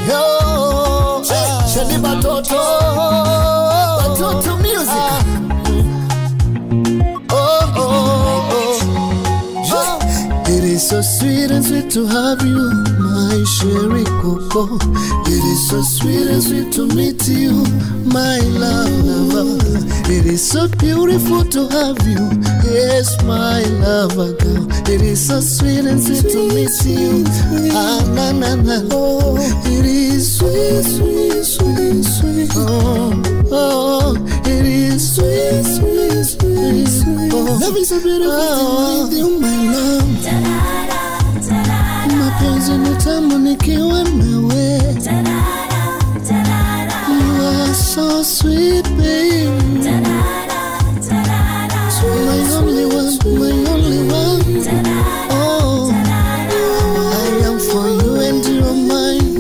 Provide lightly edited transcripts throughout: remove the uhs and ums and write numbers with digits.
Yo, Shani Batoto music. It is so sweet and sweet to have you, my Sherry Coco. It is so sweet and sweet to meet you, my lover. It is so beautiful to have you, yes, my lover girl. It is so sweet and sweet to meet you. Ah, na na na. Oh, it is sweet, sweet, sweet, sweet. Oh, it is sweet, sweet, sweet, sweet. Oh, love is so beautiful with you, my love. Mapenzi ni tamu nikiwa nawe. You are so sweet, babe. My only one, my only one. Oh, I am for you and you are mine.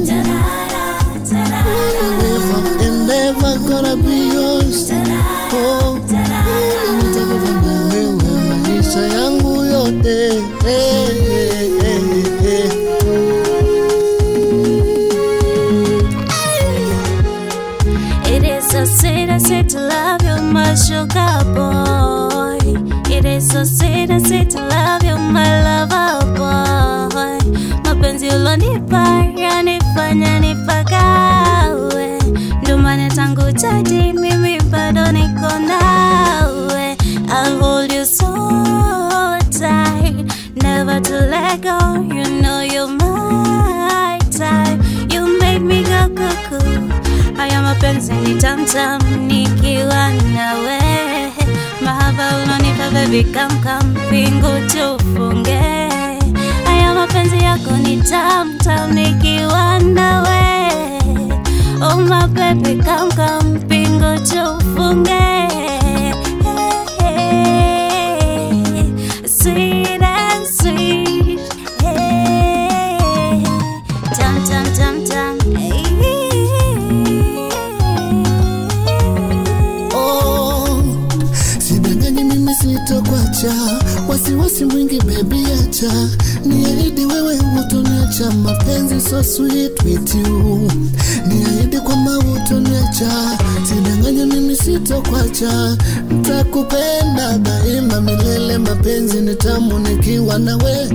Never and never gonna be yours. Oh, nitakupenda wewe maisha yangu yote. It is so sweet and sweet to love you, my sugar boy. It is so sweet and sweet to love you, my lover boy. Mapenzi ulonipa yanifanya nipagawe. Ndio maana tangu jadi mimi bado niko nawe. I'll hold you so tight, never to let go. You know you're my type. You make me go cuckoo. Haya mapenzi ni tamtam nikiwa nawe. Mahaba unanipa baby come pingu tufunge. Haya mapenzi yako ni tamtam nikiwa nawe. Oh my baby come pingu tufunge. Sweet and sweet. Tam tam tam tam. Sitokwacha, wasiwasi mwingi baby acha. Niahidi wewe hutoniacha, mapenzi so sweet with you. Niahidi kwamba hutoniacha, sidanganya mimi sitokwacha. Nitakupenda daima milele, mapenzi ni tamu nikiwa nawe.